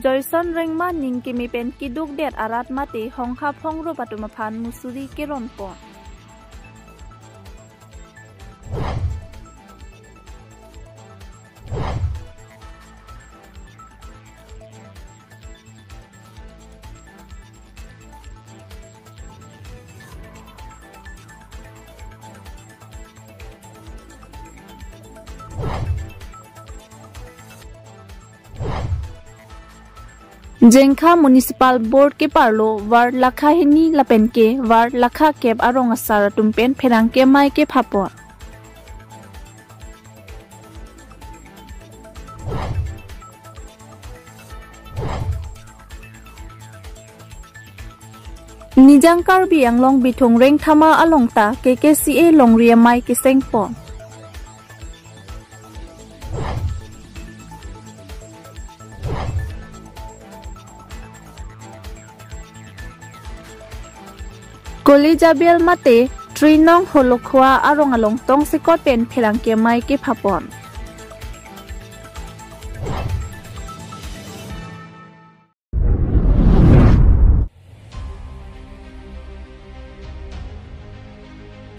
Joyson Rengma ningkimi pen kiduk det arat mate hongkha phongro patumaphan musuri keron po. Jengkha Municipal Board ke parlo war lakha hini lapen ke war lakha kep arong asar tumpen pherang ke mai ke phapor. Nijang Karbi Anglong Bithung Reng Thama Alongta KKCA Longria Mai ke sengpo. Koli Jabel mate Trinong Holokhwa arong along tong sikot pen pherang ke mai ke phapon.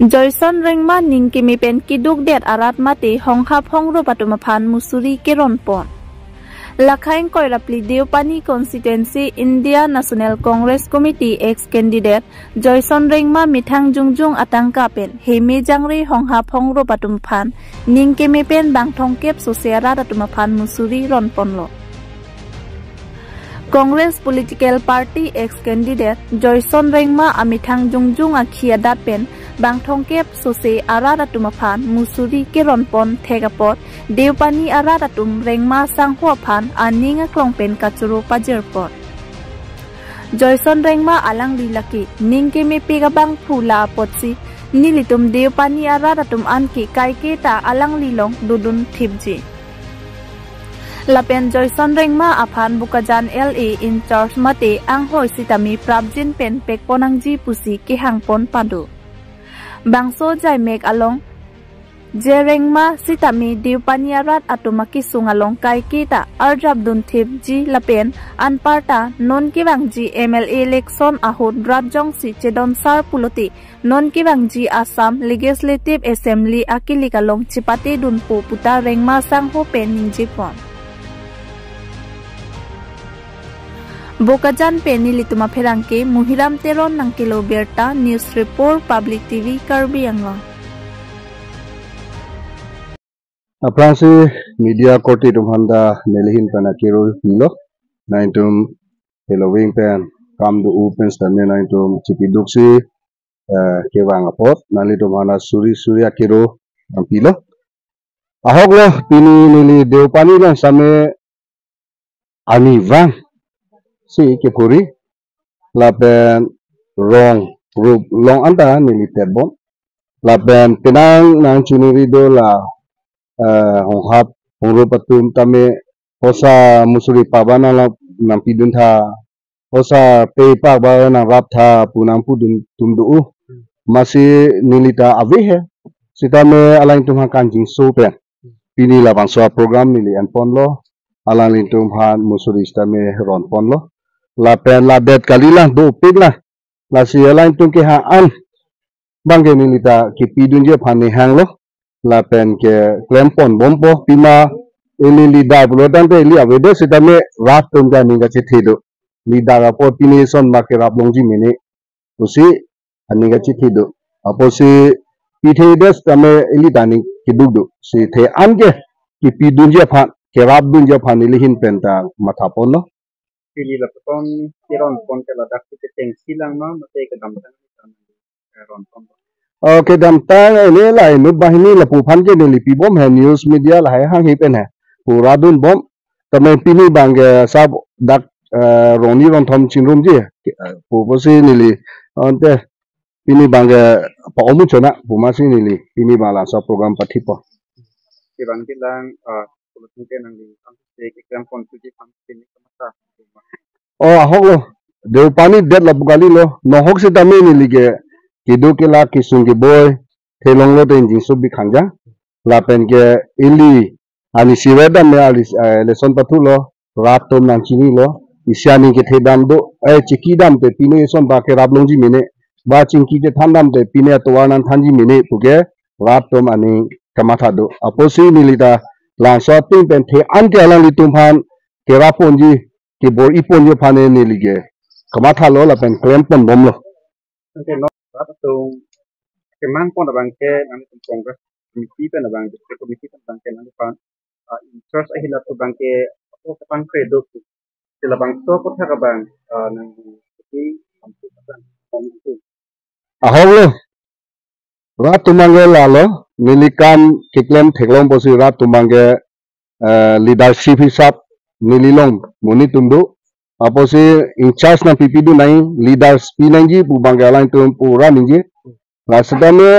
Joyson Rengma ningkimi pen kiduk det arat mate hongkha phongro patumaphan musuri keron pon. Lakhain Koirapli Deopani Constituency India National Congress Committee ex-candidate Joyson Rengma mithang jungjung atangka pen heme jangri hongha phongro patumaphan ningkimi pen bangthongkep sosiara patumaphan musuri ronponlo. Congress Political Party ex-candidate Joyson Rengma amithang jungjung akhia dat pen bangthongkep sose ara datumaphan musuri keronpon thegapot Deopani ara datum Rengma sanghua phan aninga klongpen kachuro pajerpot. Joyson Rengma alang lilaki ningkeme pegabang phula potsi nilitum Deopani ara datum anki kaike ta alang lilong dudun thipji. Lapen Joyson Rengma aphan bukajan LA in charge mate anghoi sitami prabjin pen pekponangji pusi ke hangpon padu. Bangso jai mek along Jerengma sitami Deopaniarat atumaki sungalong kai kita arjab dun thipji lapen anparta non kibangji MLA election ahud rajong si chedon sar puloti non kibangji Assam Legislative Assembly akilikalong chipate dun po puta Rengma sangho pen ningjipon. Bokajan penili tuma pherangke Muhiram Teron nang kilo berta News Report Public TV Karbi Anglong. Apransi media koti tumhanda melihin pana kiro hilo naintum Halloween pen kam du open stane naintum cipiduksi kewang apot nali tumhanda surya kiro pilo ahok lo pini nili Deopani lang same anivang si kepuri lapen rong rup long anda militer bom lapen penang nang cunirido la honghap hongro patum tame hosa musuri pabana la nampidun tha hosa pe pa ba na rap tha punang pudun tumdu masih nilita ave hai sitame alain tumha kanjing so pen pini la bangsa program mili anpon lo alain tumha musuri stame ron pon lo la pen la bet kalila do pigla la si alain tum ke ha an bangge milita ki pidun je phane hang lo la pen ke klempon bompo pima eli lida blodan te li avede sitame rat tum ja ninga chithido lida ga po pini son ma ke rap longji mini usi aninga chithido apo si pithe des tame eli tani kidugdo si the ange ki pidun je pha ke rap dun je phane lihin penta mathapon no Pili la peton kiron pon ke la dak ke teng silang ma mate ke dam tang ron pon. Okay dam tang ele la nu bahini la pu phan ke ni pi bom hai news media la hai hang hi pen hai pura dun bom tame pini bang sab dak roni ron thom chinrum ji pu posi ni li ante pini bang pa omu chona pu ma si ni li pini bala sa program pathi po Ke bang bilang pulutin ke nang li ang se ke kam pon tu ji pam pini kamata. Oh ahok lo Deopani det la bugali lo no hok se tame ni lige kido ke la kisungi boy thelong lo ten jing subi khanja la pen ke ili ani siweda me ali lesson pathu lo ratom nang chini lo isyani ke thedam do chikidam te pine son ba ke rablongji mene ba chingki te thandam te pine towanan thanji mene puge ratom ani kamatha do aposi nilida lan shopping pen the ante alang litum phan ke raponji ke bor ipon je phane nilige kamatha lo la pen claim pon bom lo Oke, no, atau kemang pun abang ke nanti kongres komisi pen abang komisi pen abang ke nanti pan interest ahilat abang ke apa kapan kredo sila bang so ko thak abang nang di kampu abang komisi aholo ratumange lalo nilikan kiklem theklom posi ratumange leadership hisab nililong muni tundu aposi in charge na pipidu nai leaders pinanji pubang alain tum pura ninji rasadame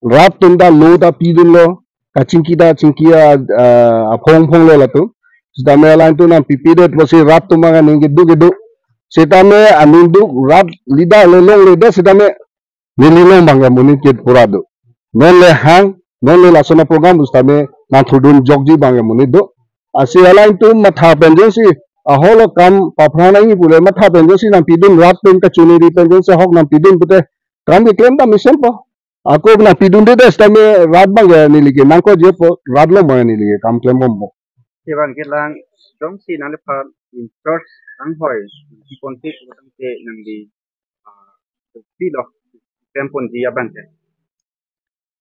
rat tunda lo da pidulo kachingkida chingkia aphong phong lo latu sidame alain tu na pipidu posi rat tumanga ningi dugidu setame anindu rat leader lo long leader sidame nililong bangga muni kit puradu non le hang non le lasona program ustame na thudun jogji bangga muni do asi alain tu matha penjensi aholo kam paprana ni pule matha penjensi na pidun rat pen ka chuniri penjensi hok na pidun pute kam claim da mission po ako na pidun de stame rat bangga nilige nangko je po rat lo mo nilige kam claim mo keban kelang dong si nanti pan interest ang hoy di konti utang ke nang di pilo tempon di abang ke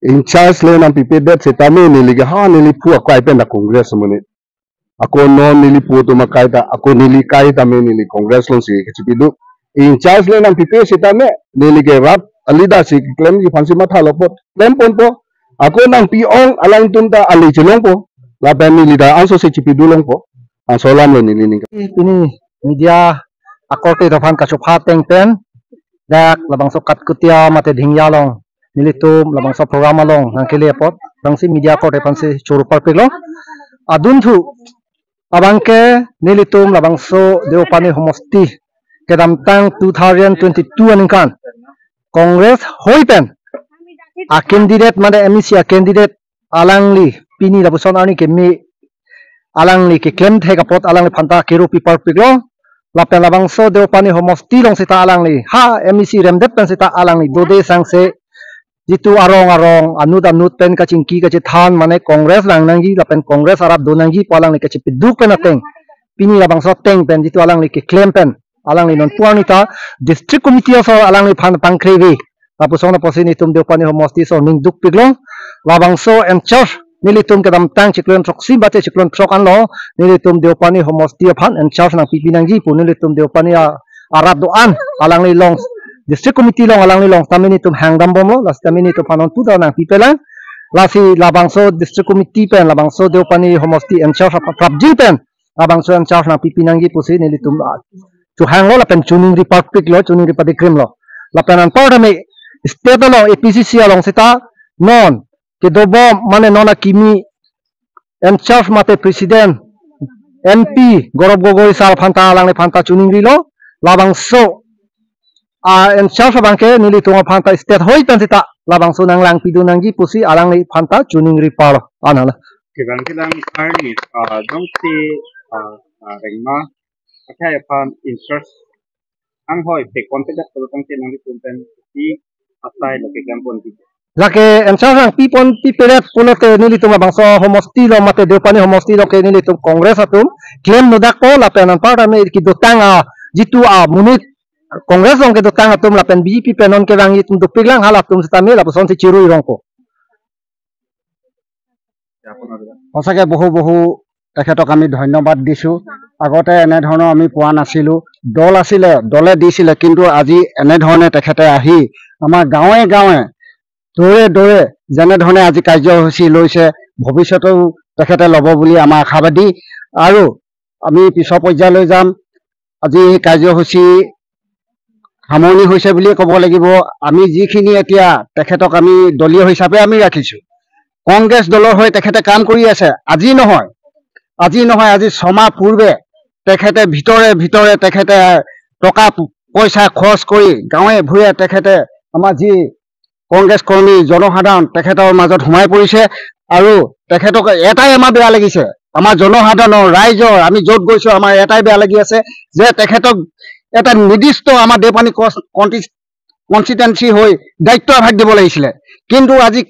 in charge le na pipedet setame nilige ha nili pu akwai pen da congress muni ako non nili pu to makai ta ako nili kai ta me nili congress long si kechipidu in charge le na pipe setame nilige rat alida si claim ji phansi matha lopot claim pon po ako nang pi ong alain tunta ali chelong po la pen nili da anso se chipidu long po solam le nili ni ini media akorte tofan ka chopha teng pen dak labang sokat kutia mate dhingya long nilitum labang so program long nangkele pot bangsi media korte pansi churu parpik long adun thu abangke nilitum labang so deopani homosti kedam tang 2022 aningkan congress hoipen a candidate made MEC a candidate alangli pini labuson ani ke mi alangli ke claim thega pot alangli phanta keru pipar piklo lapen labang so deopani homosti long sita alangli ha MEC remdet pen sita alangli dode sangse jitu arong anut pen kachingki kachi than mane congress lang nanggi lapen congress arab donanggi palangli kachi piduk pen ateng pini labang so teng pen jitu alangli ke claim pen alangli non puanita district committee of alangli phan pangkrevi tapusona posini tum deopani homosti so ning duk piklong labang so en church nilitum kedam tang chiklon troksi bate chiklon trok anlo nilitum deopani homosti phan en church nang pipinangji pu nilitum deopani arab doan alangli long district committee long alangli long tamini tum hangdam bomo las tamini to phanon tu da nang pipelang lasi labang so district committee pen labang so deopani homosti en church prabji pen labang so en church nang pipinangji pusi nilitum chu hanglo lapen chuning republic lo chuning republic krim lo lapen an parame state lo APCC along sita non ke dobo mane nona kimi en charge mate president MP Gorob Gogoi sal phanta alang le phanta chuning rilo labang so en charge bangke nili tunga phanta state hoi tan sita labang so nang lang pidu nanggi pusi alang le phanta chuning ri palo anala keban kelang arni dong si rengma akai pan interest ang hoy pe konti da utang ke nang di tumpen di asai lo ke kampon di lake en charge pipon pipelet punote nili tunga bangso homosti lo mate deopani homosti lo ke nili tum congress atum claim no dakko lapen parame ki dotanga jitu munit congress long ke dotanga tum lapen BJP penon ke rangi tum dupiglang halatum stame lapuson si chiru irongko সঁচাকৈ বহু তেখেতক আমি ধন্যবাদ দিছোঁ আগতে এনেধৰণৰ আমি পোৱা নাছিলোঁ দল আছিলে দলে দিছিলে কিন্তু আজি এনেধৰণে তেখেতে আহি আমাৰ গাঁৱে গাঁৱে দৌৰে যেনেধৰণে আজি কাৰ্যসূচী লৈছে ভৱিষ্যতেও তেখেতে ল'ব বুলি আমাৰ আশাবাদী আৰু আমি পিছৰ পৰ্যায়লৈ যাম আজি এই কাৰ্যসূচী সামৰণি হৈছে বুলিয়ে ক'ব লাগিব আমি যিখিনি এতিয়া তেখেতক আমি দলীয় হিচাপে আমি ৰাখিছোঁ কংগ্ৰেছ দলৰ হৈ তেখেতে কাম কৰি আছে আজি নহয় আজি 6 মাহ পূৰ্বে তেখেতে ভিতৰে তেখেতে টকা পইচা খৰচ কৰি গাঁৱে ভূঞে তেখেতে আমাৰ যি কংগ্ৰেছ কৰ্মী জনসাধাৰণ তেখেতৰ মাজত সোমাই পৰিছে আৰু তেখেতক এটাই আমাৰ বেয়া লাগিছে আমাৰ জনসাধাৰণৰ ৰাইজৰ আমি য'ত গৈছোঁ আমাৰ এটাই বেয়া লাগি আছে যে তেখেতক এটা নিৰ্দিষ্ট আমাৰ দেওপানী কনষ্টিটুৱেঞ্চি হৈ দায়িত্ব ভাগ দিব লাগিছিলে কিন্তু আজি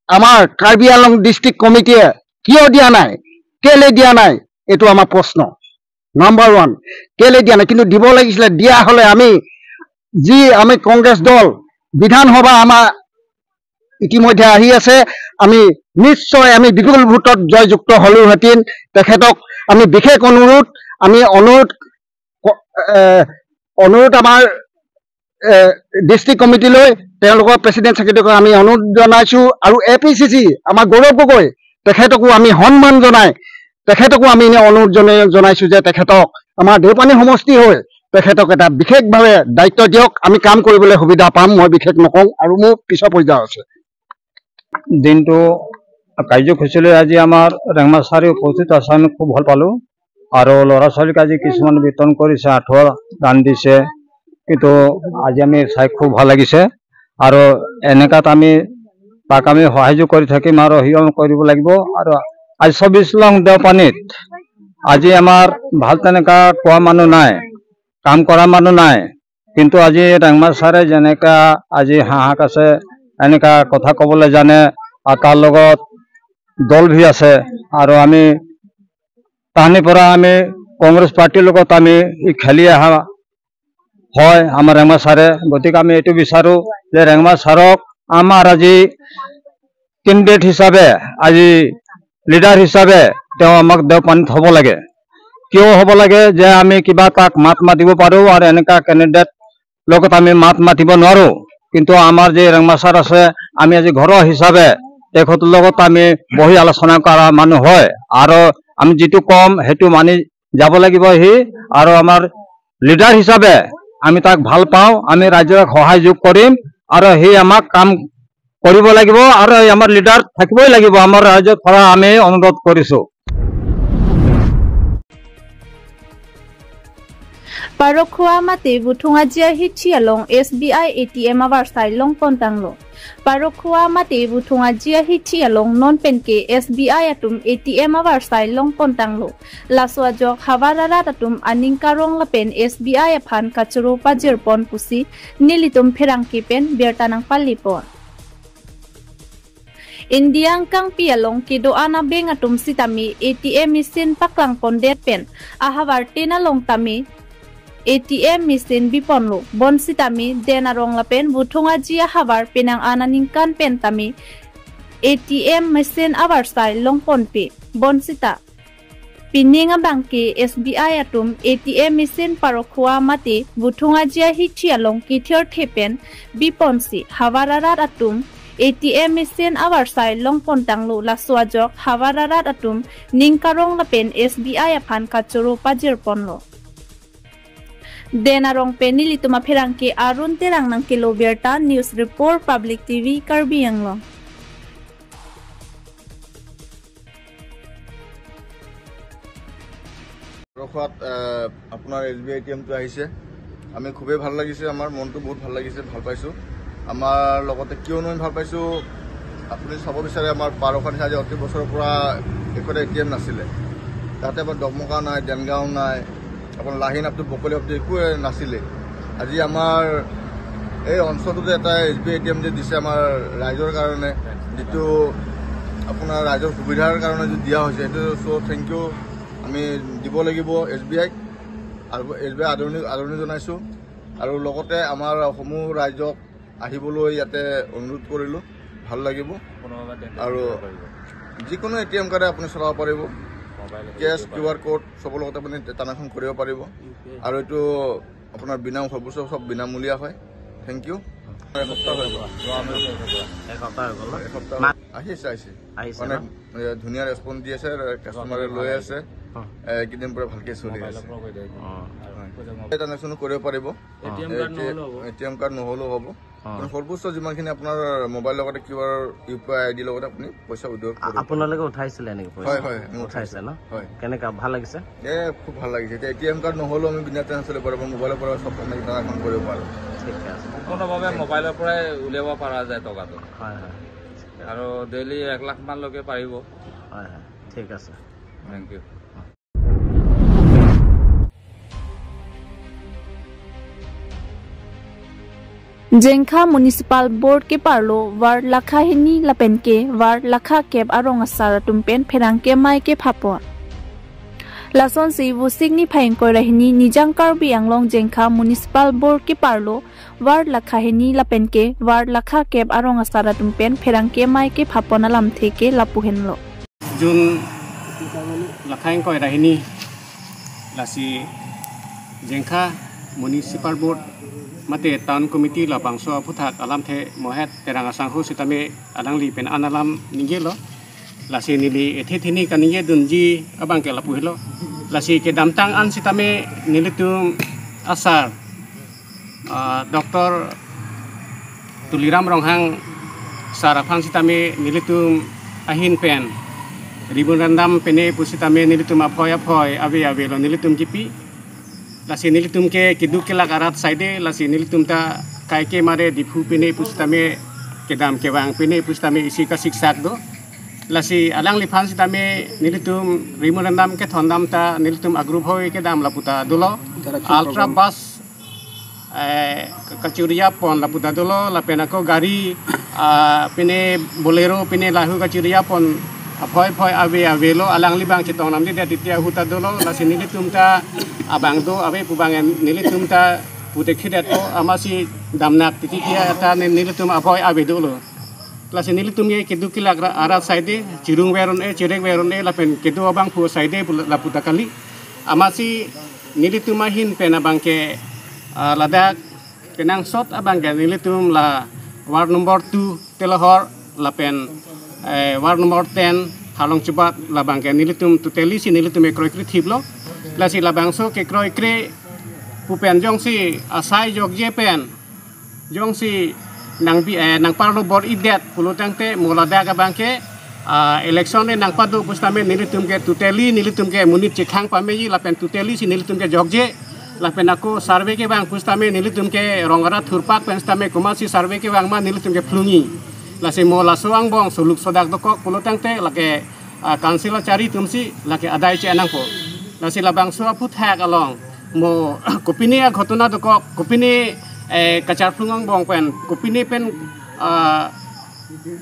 আমাৰ কাৰ্বি আংলং ডিষ্ট্ৰিক্ট কমিটিয়ে কিয় দিয়া নাই কেলে দিয়া নাই এইটো আমাৰ প্ৰশ্ন নাম্বাৰ 1 কেলে দিয়া নাই কিন্তু দিব লাগিছিলে দিয়া হলে আমি কংগ্ৰেছ দল বিধানসভা আমাৰ ইতিমধ্যে আহি আছে আমি নিশ্চয় আমি বিপুল ভোটত জয়যুক্ত হলোহেঁতেন তেখেতক আমি বিশেষ অনুৰোধ আমাৰ ডিষ্ট্ৰিক্ট কমিটিলৈ তেওঁলোকৰ প্ৰেচিডেণ্ট ছেক্ৰেটাৰীক আমি অনুৰোধ জনাইছোঁ আৰু APCC আমাৰ গৌৰৱ গগৈ তেখেতকো আমি সন্মান জনাই তেখেতকো আমি অনুৰোধ জনাইছোঁ যে তেখেতক আমাৰ দেওপানী সমষ্টি হৈ তেখেতক এটা বিশেষভাৱে দায়িত্ব দিয়ক আমি কাম কৰিবলৈ সুবিধা পাম মই বিশেষ নকওঁ আৰু মোৰ পিছৰ পৰ্যায় আছে দিনটো কাৰ্যসূচীলৈ আজি আমাৰ ৰেংমাচাৰী উপস্থিত আছে আমি খুব ভাল পালোঁ আৰু ল'ৰা ছোৱালীক আজি কিছুমান বিতৰণ কৰিছে আঁঠুৱা দান দিছে কিন্তু আজি আমি চাই খুব ভাল লাগিছে আৰু এনেকাত আমি তাক আমি সহায় কৰি থাকিম আৰু সিও কৰিব লাগিব আৰু আজি 24 লং দেওপানীত আজি আমাৰ ভাল তেনেকা কোৱা মানুহ নাই কাম কৰা মানুহ নাই কিন্তু আজি ৰেংমাচাৰে যেনেকা আজি হাঁহাক আছে এনেকা কথা ক'বলৈ জানে আৰু তাৰ লগত দল ভি আছে আৰু আমি তাহানিৰ পৰা আমি কংগ্ৰেছ পাৰ্টিৰ লগত আমি খেলি অহা হয় আমাৰ ৰেংমাচাৰে গতিকে আমি এইটো বিচাৰোঁ যে ৰেংমাচাৰক আমাৰ আজি কেণ্ডিডেট হিচাপে আজি লিডাৰ হিচাপে তেওঁ আমাক দেওপানীত হ'ব লাগে কিয় হ'ব লাগে যে আমি কিবা তাক মাত মাতিব পাৰোঁ আৰু এনেকা কেণ্ডিডেট লগত আমি মাত মাতিব নোৱাৰোঁ কিন্তু আমাৰ যে ৰেংমাচাৰ আছে আমি আজি ঘৰৰ হিচাপে তেখেতৰ লগত আমি বহি আলোচনা কৰা মানুহ হয় আৰু আমি যিটো কম সেইটো মানি যাব লাগিব সি আৰু আমাৰ লিডাৰ হিচাপে আমি তাক ভাল পাওঁ আমি ৰাইজক সহায় যোগ কৰিম আৰু সি আমাক কাম কৰিব লাগিব আৰু আমাৰ লিডাৰ থাকিবই লাগিব আমাৰ ৰাইজৰ পৰা আমি অনুৰোধ কৰিছোঁ Parokhua mate buthunga jia hichialong SBI ATM awar sailong pontanglo. Parokhua mate buthunga jia hichialong non penke SBI atum ATM awar sailong pontanglo. Laswa jok hawarara atum aningkarong lapen SBI aphan kachuro pajir pon pusi nilitum phirang kipen bertanang palipon. Indiang kang pialong kido ana beng atum sitami ATM machine paklang pondet pen ahawar tenalong tami ATM mesin biponlo bonsitami denarong lapen buthunga jia habar penang ananingkan pentami ATM mesin awar sai longpon pe bonsita pininga bangke SBI atum ATM mesin parokhua mate buthunga jia hichialong kithior thepen biponsi hawararat atum ATM mesin awar sai longpon tanglo laswajok hawararat atum ningkarong lapen SBI aphan kachoro pajir ponlo Denarong penili tuma phirangke arun terang nang kilo berta news report public TV Karbi Anglong ৰখাত আপোনাৰ SBI ATMটো আহিছে আমি খুবেই ভাল লাগিছে আমাৰ মনটো বহুত ভাল লাগিছে ভাল পাইছোঁ আমাৰ লগতে কিয়নো আমি ভাল পাইছোঁ আপুনি চাব বিচাৰে আমাৰ পাৰখান আজি অতি বছৰৰ পৰা একোটা ATM নাছিলে তাতে আমাৰ দমকা নাই দেনগাঁও নাই আপোনাৰ লাহিন আপটো বকলি আপটো একোৱে নাছিলে আজি আমাৰ এই অঞ্চলটোতে এটা SBI ATM যে দিছে আমাৰ ৰাইজৰ কাৰণে যিটো আপোনাৰ ৰাইজৰ সুবিধাৰ কাৰণে যে দিয়া হৈছে সেইটো চ' থেংক ইউ আমি দিব লাগিব SBIক আৰু SBI আদৰণি জনাইছোঁ আৰু লগতে আমাৰ সমূহ ৰাইজক আহিবলৈ ইয়াতে অনুৰোধ কৰিলোঁ ভাল লাগিব আৰু যিকোনো ATM কাৰ্ডে আপুনি চলাব পাৰিব কেছ QR কোড সবৰ লগতে আপুনি ট্ৰানজেকশ্যন কৰিব পাৰিব আৰু এইটো আপোনাৰ সৰ্বোচ্চ সব বিনামূলীয়া হয় থেংক ইউ এসপ্তাহ আহিছে মানে ধুনীয়া ৰেছপন্স দি আছে কাষ্টমাৰে লৈ আছে এইকেইদিন পৰা ভালকৈ চলি আছে ট্ৰানজেকশ্যন কৰিব পাৰিব ATM কাৰ্ড নহ'লেও হ'ব সৰ্বোচ্চ যিমানখিনি আপোনাৰ মোবাইল লগতে QR UPI ID লগতে আপুনি পইচা উইথড্ৰ কৰিব আপোনালোকে উঠাইছিলে নেকি পইচা হয় উঠাইছে ন হয় কেনেকা ভাল লাগিছে খুব ভাল লাগিছে এতিয়া ATM কাৰ্ড নহ'লেও আমি বিনা ট্ৰানজেকশ্যন চলিব পাৰিব মোবাইলৰ পৰা সব আমি ট্ৰানজেকশ্যন কৰিব পাৰোঁ ঠিক আছে সম্পূৰ্ণভাৱে মোবাইলৰ পৰাই উলিয়াব পৰা যায় টকাটো হয় হয় আৰু ডেইলি 1 লাখ মানলৈকে পাৰিব হয় হয় ঠিক আছে thank you Jengkha Municipal Board ke parlo war lakha hini lapen ke war lakha kep arong asara tumpen pherang ke mai ke phapo lason si wusik ni phaing ko rahini nijang karbi anglong Jengkha Municipal Board ke parlo war lakha hini lapen ke war lakha kep arong asara tumpen pherang ke mai ke phapo na lam theke lapuhen lo jun lakhaing ko rahini lasi Jengkha Municipal Board mate town committee la bangso phuthak alam the mohet terang asang hu sitame alang li pen analam ningelo lasi nili ethethini kaniye dunji abang ke lapu helo lasi ke damtang an sitame nilitum asar Dr. Tuliram Ronghang sarafang sitame nilitum ahin pen ribun randam pene pusitame nilitum aphoy ave lo nilitum kipi lasi nilitum ke kiduk ke lagarat side lasi nilitum ta kai ke mare dipu pene pustame kedam ke wang pene pustame isi ka siksak do lasi alang liphan sitame nilitum rimurandam ke thondam ta nilitum agrup hoy ke dam laputa dulo ultra bus kachuria pon laputa dulo lapena ko gari pene bolero pene lahu kachuria pon phoi ave lo alang libang chitong nam dia titia huta dolo lasi nilitum ta abang do ave pubang nilitum ta pute khidat ko amasi damnak titia ta nilitum phoi ave dolo lasi nilitum ye kedu kila ara side cirung veron e lapen kedu abang pu side laputa kali amasi nilitum mahin pena bangke ladak penang sot abang nilitum la war number 2 telahor lapen war nomor 10 halong cepat labang ke nilitum tuteli si nilitum e kroikri thiblo lasi labang so ke kroikri pupen jong si asai jog je pen jong si nang parlo bor idet pulutang te molada ka bangke election ne nang padu pustame nilitum ke tuteli nilitum ke munit chekhang pameji lapen tuteli si nilitum ke jogje lapen aku survey ke bang pustame nilitum ke rongara thurpak penstame kumasi survey ke bang ma nilitum ke flungi lasi mo lasuang bong suluk sodak doko pulutang te lake kansila cari tumsi lake adai che anang po lasi labang suwa phuthak along mo kopini ghotona doko kopini kachar flungang bong pen kopini pen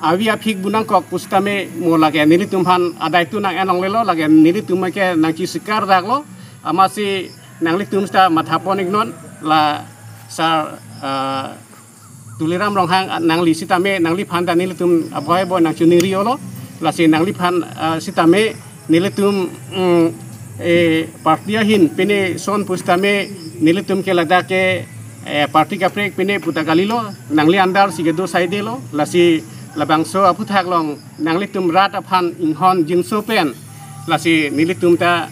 avia phik bunang kok pustame mo lake nilitum han adai tu nang anong lelo lake nilitum ke nang ki sikar daklo amasi nang litum sta mathaponik non la sar Tuliram Ronghang nang li sitame nang li phan ta nilitum aboy bo nang chuniri olo lasi nang li phan sitame nilitum partia hin pene son pustame nilitum ke lada ke parti ka prek pene putagalilo nang li andar sigedo side lo lasi labangso aputhak long nang litum rat aphan inghon jinso pen lasi nilitum ta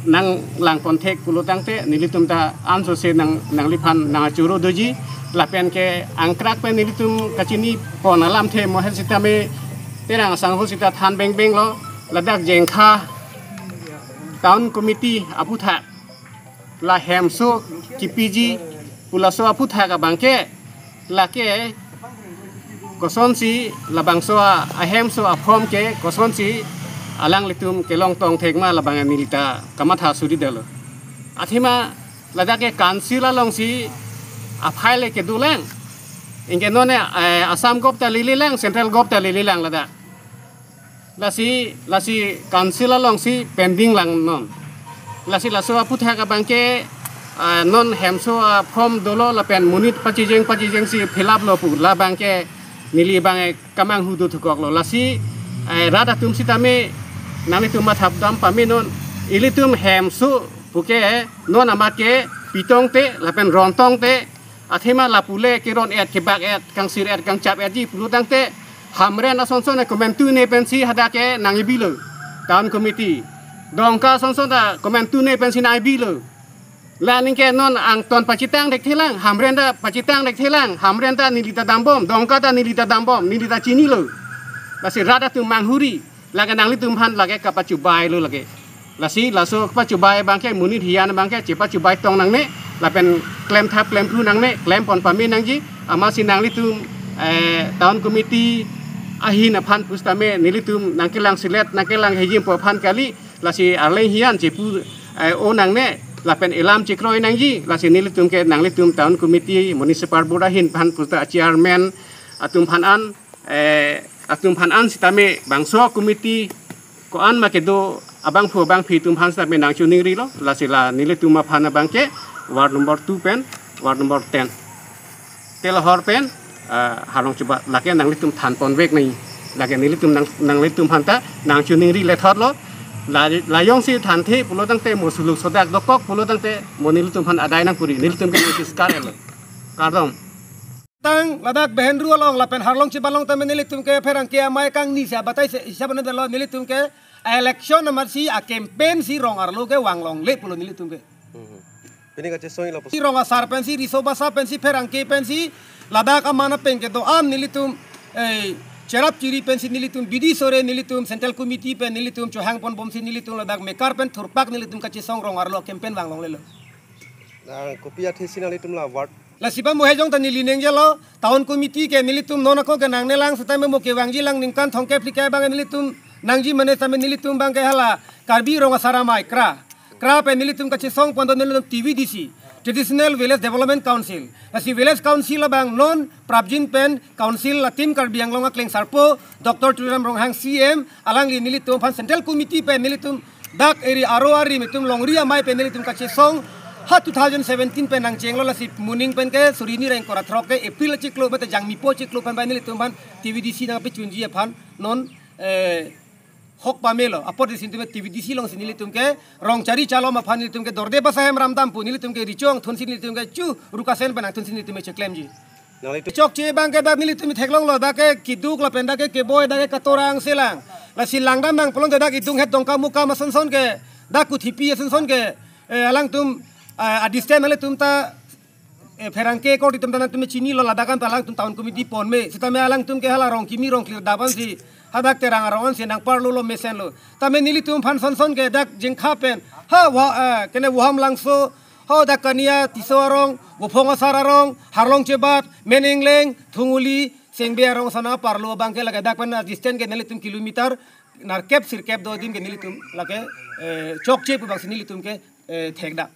nang lang kontek pulutang te nilitum ta anso se nang li phan nang churo doji lapen ke angkrak pen nilitum kachini pon alam the mohet sitame terang sangho sita than beng lo ladak Jengkha town committee aputha la hemso kipiji pulaso aputha ka bangke lake kosonsi labangso ahemso aphom ke kosonsi alang litum kelong tong thekma labang nilita kamatha suri delo athima ladake kansila longsi aphai ke dulang ingke none asam gop ta lililang central gop ta lililang lada lasi kansila long si pending lang non lasi laso aputha ka bangke non hemso from dolo la pen munit pachijeng si philap lo pu la bangke nili bange kamang hudu thukok lo lasi rada tumsi tame nami tuma thabdam pami non ilitum hemso puke non amake pitong te la pen rontong te athima lapule kiron et kebak et kang sir et kang chap et ji pulutang te hamren asonson komentu ne pensi hadake nangibilo town committee dongka sonson da komentu ne pensi naibilo la ningke non ang ton pacitang dek thelang hamren da pacitang dek thelang hamren da nilita dambom dongka da nilita dambom nilita chini lo lasi rada tu manghuri laga nangli tumhan lage kapacubai lo lage lasi laso kapacubai bangke munit hian bangke cepacubai tong nangne lapen klaim thap klaim pru nangne klaim pon pami nangji amasi nangli tum town committee ahin aphan pustame nilitum nangkelang silet nangkelang hejim pophan kali lasi arleng hian cipu o nangne lapen elam cikroi nangji lasi nilitum ke nanglitum town committee municipal board ahin phan pusta chairman atum phanan sitame bangso committee ko an makedo abang phu bang phi tum phan sitame nang chuning ri lo lasi la nilitum ma phana bangke ward number 2 pen ward number 10 tel hor pen halong coba laki nang litum than pon wek ni laki ni litum nang litum hanta nang chuning ri le thot lo la yong si than the pulo tang te mo suluk sodak dokok pulo tang te mo ni litum han adai nang puri ni litum ke notice kar el kardom tang ladak behen ru along lapen harlong ci balong tamen ni litum ke ferang ke mai kang ni sa batai se isa bana lo ni litum ke election nomor si a campaign si rong arlo ke wanglong le pulo ni litum ke ini ka chesoi la si rong asar pensi risoba sa pensi ferang ke pensi ladak amana pen ke do am nilitum cherap ciri pensi nilitum bidi sore nilitum central committee pen nilitum chohang pon bomsi nilitum ladak mekar pen thurpak nilitum kachi song rong arlo campaign wanglong lelo kopia thisi nalitum la ward la sipa mo hejong ta nilineng jalo town committee ke nilitum nona ko ke nang nelang setai mo ke wangji lang ningkan thongke flika bang nilitum nangji mane same nilitum bang ke hala karbi rong asara mai kra pen nilitum kachi song pon nilitum TVDC Traditional Village Development Council. Asi Village Council abang non Prabjin Pen Council la tim Karbi Anglong Kleng Sarpo Dr. Turam Ronghang CM alang li nilitum pan Central Committee pen nilitum dak eri aroari mitum longria mai pen nilitum kache song ha 2017 pen nang chenglo la si muning pen ke surini reng kora throk ke April chiklo bata jang mipo chiklo pen pen nilitum pan TVDC na pe chunji pan non hok pamelo apor di sintu TVDC long sinilitum ke rong cari calo ma phan nilitum ke dorde basahem ramdam pu nilitum ke richong thun sinilitum ke chu rukasen penang thun sinilitum ke cheklemji chok che bang ke dak nilitum theklong lo dak ke kiduk la penda ke boy dak ke katorang selang la silangdam nang polong dak itung het tongka muka ma sonson ke dak ku thipi sonson ke alang tum adisten ale tum ta ferangke ko ditum tan tum chini lo ladakan talang tum tahun komiti pon me sitame alang tum ke hala rong kimi rong clear daban si hadak terang aron si nang parlo lo mesen lo tame nilitum phan son ke dak jingkha pen ha wa kene waham langso ho dak kania tisorong wopong sararong harlong cebat meningleng thunguli sengbe arong sana parlo bangke laga dak pan distance ke nilitum kilometer nar kep sir kep do dim ke nilitum lage chok che pu bang nilitum ke thekda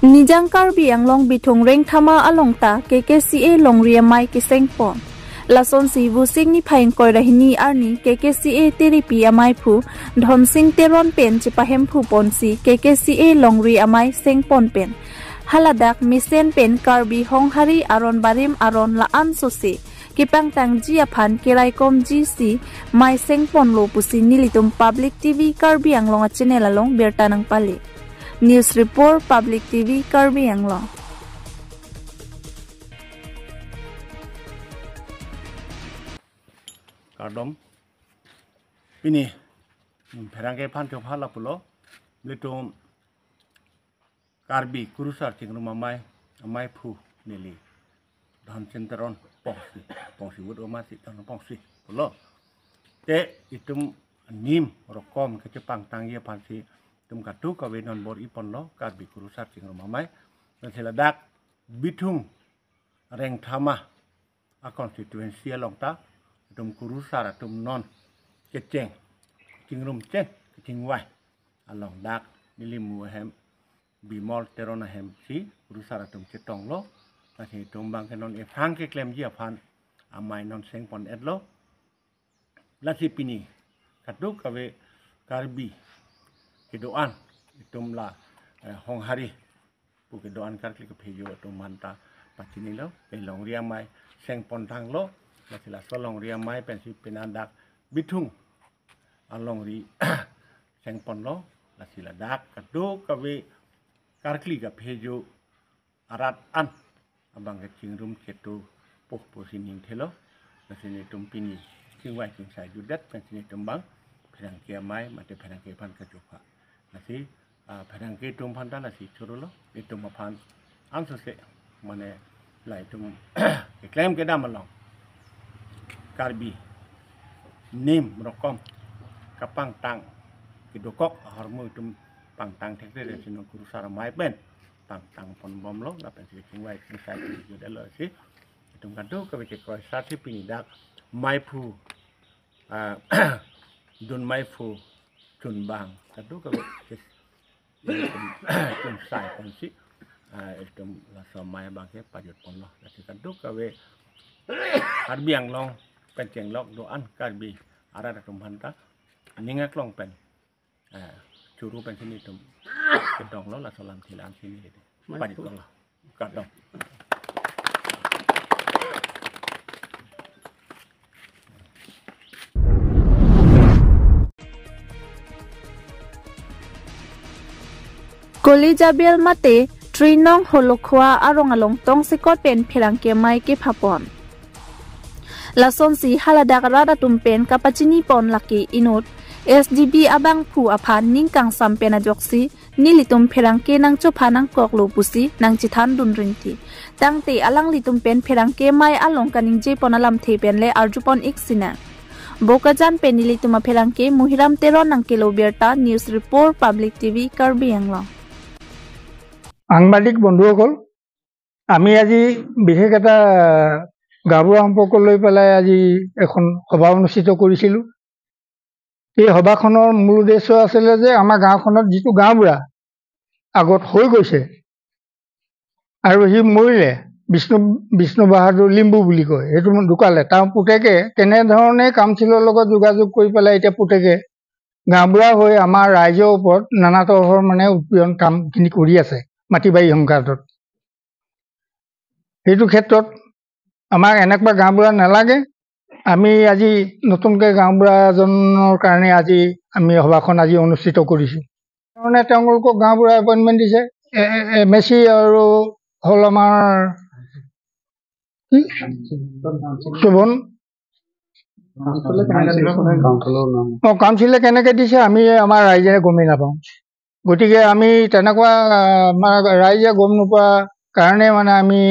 Nijang Karbi Anglong bitung reng thama alongta KKCA longria mai kisengpon lason si busing ni phaing koi rahini arni KKCA tiripi amai phu dhonsing teron pen chipahem phu ponsi KKCA longri amai sengpon pen haladak misen pen Karbi honghari aron barim aron laan sosi kipang tangji aphan kiraikom GC mai sengpon lo pusi nilitum public TV Karbi Anglong channel along bertanang pali News Report Public TV Karbi Anglong. Kardom, ini perangkai pantai pala pulo, litum Karbi kurusar cingrum amai pu nili, dan centeron pongsi wud omasi dan pongsi pulo, te itum nim rokom kecepang tangi pansi tum katu kawe non bor ipon lo Karbi kurusar cingrum amai dan seladak bitung reng thama a konstituensi alongta tum kurusar tum non keceng cingrum ceng kecingwai along dak nilimu hem bimol terona hem si kurusar tum cetong lo masih tum bang kenon e frang ke klem ji aphan amai non seng pon edlo lasi pini katu kawe Karbi kedoan itum la honghari pu kedoan kar klik phejo tum manta pachini lo pelong ria mai seng pon thang lo la sila solong ria mai pensi penandak bitung along ri seng pon lo la sila dak kadu kawe kar klik phejo arat an abang ke cingrum ketu poh posining thelo la sini tum pini cingwai cing sai judat pensi tumbang perang kia mai mate perang ke pan kajupa nasi perang ke tum pan nasi churulo itu mapan anso se mane lai tum klaim ke damalong Karbi nim rokom kapang tang kidokok harmu tum pang tang tekre sino kurusara mai ben tang pon bom lo la pen si chingwai sing sai ju de lo si itum kan tu ka ke koi sa si pini dak mai phu dun mai phu chun bang kan tu ka ke chun sai kon si itum la so mai bang ke pajut pon lo la si kan tu ka we har biang long pen cheng lok do an kan bi ara da tum han ta ningak long pen churu pen sini tum kedong lo la salam thilam sini de pajut pon lo kat dong Koli Jabel mate Trinong Holokwa arong along tong sikot pen phirang ke mai ke phapon Lason si haladak rada tumpen kapachini pon laki inut SDB abang phu aphan ningkang sampena joksi nilitum phirang ke nang chophanang koklo pusi nang chithan dun ringti tangte alang litum pen phirang ke mai along kaning je ponalam thepen le arjupon iksina Bokajan penilituma phirang ke Muhiram Teron nang kiloberta news report public TV Karbi Anglong সাংবাদিক বন্ধুসকল আমি আজি বিশেষ এটা গাঁওবুঢ়া সম্পৰ্ক লৈ পেলাই আজি এখন সভা অনুষ্ঠিত কৰিছিলোঁ এই সভাখনৰ মূল উদ্দেশ্য আছিল যে আমাৰ গাঁওখনত যিটো গাঁওবুঢ়া আগত হৈ গৈছে আৰু সি মৰিলে বিষ্ণু বাহাদুৰ লিম্বু বুলি কয় সেইটো ঢুকালে তাৰ পুতেকে কেনেধৰণে কাউন্সিলৰ লগত যোগাযোগ কৰি পেলাই এতিয়া পুতেকে গাঁওবুঢ়া হৈ আমাৰ ৰাইজৰ ওপৰত নানা তৰহৰ মানে উৎপীড়ন কামখিনি কৰি আছে মাটিবাৰী সংঘাতত সেইটো ক্ষেত্ৰত আমাক এনেকুৱা গাঁওবুঢ়া নালাগে আমি আজি নতুনকৈ গাঁওবুঢ়া এজনৰ কাৰণে আজি আমি সভাখন আজি অনুষ্ঠিত কৰিছোঁ কাৰণে তেওঁলোকক গাঁওবুঢ়া এপইণ্টমেণ্ট দিছে MSc আৰু হ'ল আমাৰ শোভন কাউন্সিলে কেনেকৈ দিছে আমি আমাৰ ৰাইজে গমেই নাপাওঁ গতিকে আমি তেনেকুৱা ৰাইজে গম নোপোৱা কাৰণে মানে আমি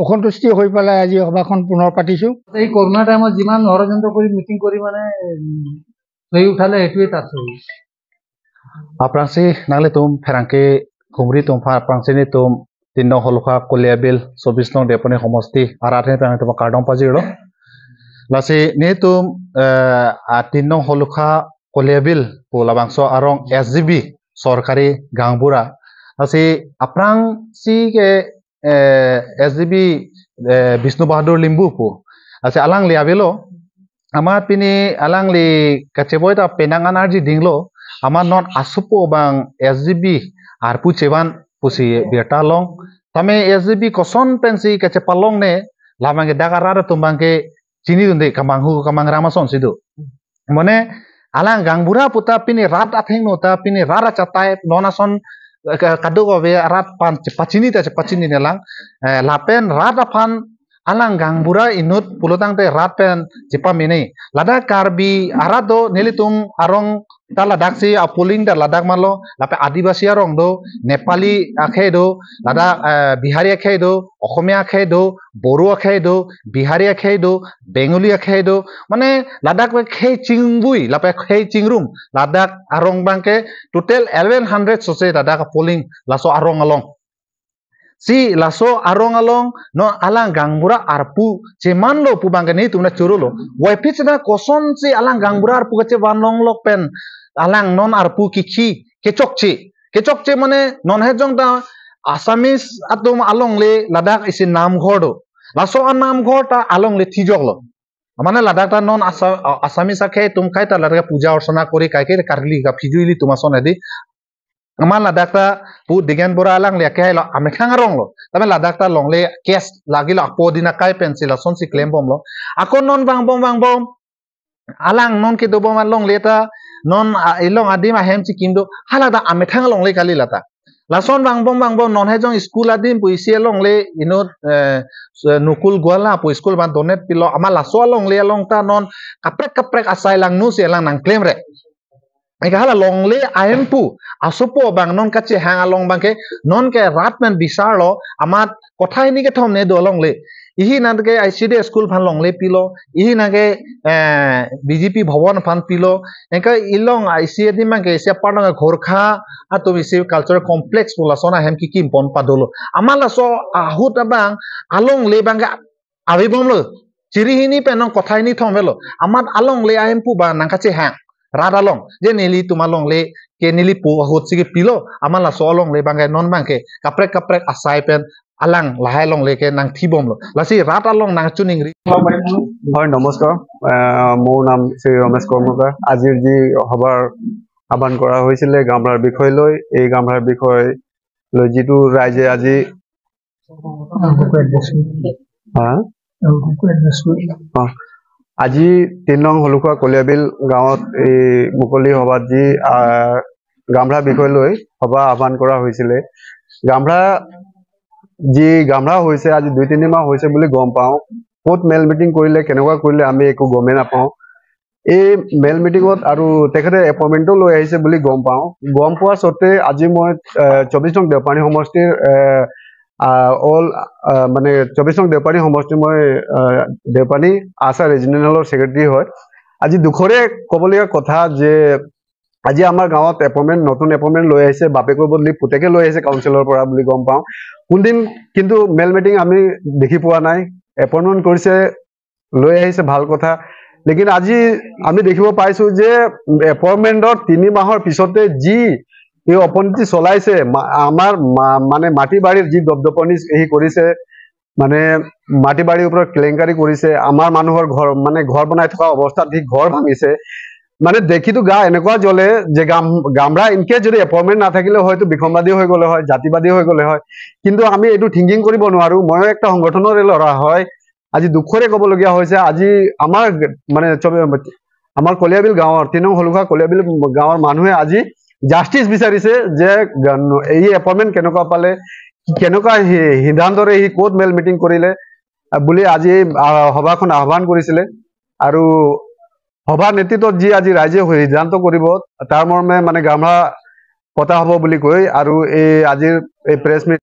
অসন্তুষ্টি হৈ পেলাই আজি সভাখন পুনৰ পাতিছোঁ এই কৰোনা টাইমত যিমান ষড়যন্ত্ৰ কৰি মিটিং কৰি মানে লৈ উঠালে সেইটোৱে তাত Aprangsi nangli tum ferangke khumri tum pha aprangsi ni tum tinno holkha koliabil 24 nong depone homosti arathe tang tum kardong pajiro lasi ni tum tinno holkha koliabil polabangso arong SGB sorkari gangbura lasi aprangsi ke SGB Bishnu Bahadur Limbu pu lasi alang liabelo amat pini alang li kaceboy ta penangan arji dinglo Ama non asupo bang SGB arpu ceban pusi bertalong tame SGB koson pensi kecepalong ne lamange dagarara tumbangke cini dunde kamang ramason sidu mone alang gangbura puta pini rat atheng nota pini rara chatai nonason kadu be rat pan cepacini ta cepacini nelang lapen rat afan alang gangbura inut pulutang te rat pen cepa mini lada karbi arado nelitum arong ta ladak si apuling da ladak malo lape adibasi arong do Nepali akhe do lada Bihari akhe do Okhomia akhe do Boru akhe do Bihari akhe do Bengali akhe do mane ladak be khe chingbui lape khe chingrum ladak arong bangke total 1100 sose ladak apuling laso arong along si laso arong along no alang gangbura arpu ceman lo pu bangke ni tumna churulo waipi cina koson si alang gangbura arpu kece banong lok pen alang non arpu kiki kecokce mane non hejong ta asamis atum along le ladak isi nam ghodo laso nam ghor ta along le tijok lo mane ladak ta non asamis akhe tum khai ta ladak puja arsana kori kaike karli ga fijuili tumason edi amal ladak ta pu digen bora alang le kai lo amekhang rong lo tame ladak ta long le kes lagi lo apodina kai pencil son si claim bom lo akon non bang bom alang non ke do bom long le ta non ilong adim ahem chikindo halada amethang long le kali lata lason bang bom non hejong school adim puisi long le inot nukul gwala pu school ban donet pilo ama laso long le long ta non kaprek asai lang nu se lang nang claim re eka hala long le ahem pu asupo bang non kache hang along bang ke non ke ratman bisar lo amat kothai ni ke thom ne do long le ইহি নাগে ICD school ফান লংলে পিলো ইহি নাগে BJP ভবন ফান পিলো এনেকা ইলং ICD মাগে এসে পারং ঘরখা আতো ইসে cultural complex বলা সোনা হেম কি পন পাদলো আমালা সো আহুত আবাং আলং লে বাঙ্গে আবিবমলো চিরিহিনি পেনং কথাইনি থমেলো আমার আলং লে আইম পু বা নাকাছে হ্যাঁ রাত আলং যে নেলি তোমালং লে ke nili pu ahut sigi pilo amala solong le bangai non bangke kaprek asai pen alang lahai long leke nang thibom lo lasi rat along nang chuning ri হয় নমস্কাৰ মোৰ নাম শ্ৰী ৰমেশ কৰ্মকাৰ আজিৰ যি সভাৰ আহ্বান কৰা হৈছিল গামৰাৰ বিষয় লৈ এই গামৰাৰ বিষয় লৈ যিটো ৰাইজে আজি আজি 3 নং হলুকা কলিয়াবিল গাঁৱত এই মুকলি সভাত যি গামৰা বিষয় লৈ সভা আহ্বান কৰা হৈছিল গামৰা যি গামৰা হৈছে আজি 2-3 মাহ হৈছে বুলি গম পাওঁ ক'ত মেল মিটিং কৰিলে কেনেকুৱা কৰিলে আমি একো গমে নাপাওঁ এই মেল মিটিংত আৰু তেখেতে এপইণ্টমেণ্টও লৈ আহিছে বুলি গম পাওঁ গম পোৱা সত্ত্বে আজি মই 24 নং দেওপানী সমষ্টিৰ অল মানে 24 নং দেওপানী সমষ্টি মই দেওপানী আশা ৰিজনেলৰ সেক্ৰেটাৰী হয় আজি দুখৰে ক'বলগীয়া কথা যে আজি আমাৰ গাঁৱত এপইণ্টমেণ্ট নতুন এপইণ্টমেণ্ট লৈ আহিছে বাপেকৰ বদলি পুতেকে লৈ আহিছে কাউন্সিলৰ পৰা বুলি গম পাওঁ কোনদিন কিন্তু মেল মিটিং আমি দেখি পোৱা নাই এপইণ্টমেণ্ট কৰিছে লৈ আহিছে ভাল কথা লেকিন আজি আমি দেখিব পাইছো যে এপইণ্টমেণ্টৰ 3 মাহৰ পিছতে যি এই অপনীতি চলাইছে আমাৰ মানে মাটি বাৰীৰ যি দবদপনি এই কৰিছে মানে মাটি বাৰীৰ ওপৰত কেলেংকাৰী কৰিছে আমাৰ মানুহৰ ঘৰ মানে ঘৰ বনাই থকা অৱস্থাত ঠিক ঘৰ ভাঙিছে মানে দেখিতো গা এনেকুৱা জ্বলে যে গামৰা ইনকে যদি এপইণ্টমেণ্ট নাথাকিলে হয়তো বিসম্বাদী হৈ গ'লে হয় জাতিবাদী হৈ গ'লে হয় কিন্তু আমি এইটো থিংকিং কৰিব নোৱাৰো মই একটা সংগঠনৰে লৰা হয় আজি দুখৰে ক'বলগীয়া হৈছে আজি আমাৰ মানে আমাৰ কলিয়াবিল গাঁৱৰ 3 নং হলুকা কলিয়াবিল গাঁৱৰ মানুহে আজি জাস্টিস বিচাৰিছে যে এই এপইণ্টমেণ্ট কেনেকুৱা পালে কেনেকুৱা সিদ্ধান্তৰে এই কোৰ্ট মেল মিটিং কৰিলে বুলি আজি সভাখন আহ্বান কৰিছিলে আৰু সভা নেতৃত্বত যি আজি ৰাইজে সিদ্ধান্ত কৰিব তাৰ মৰ্মে মানে গামৰা পতা হ'ব বুলি কৈ আৰু এই আজিৰ এই প্ৰেছ মিট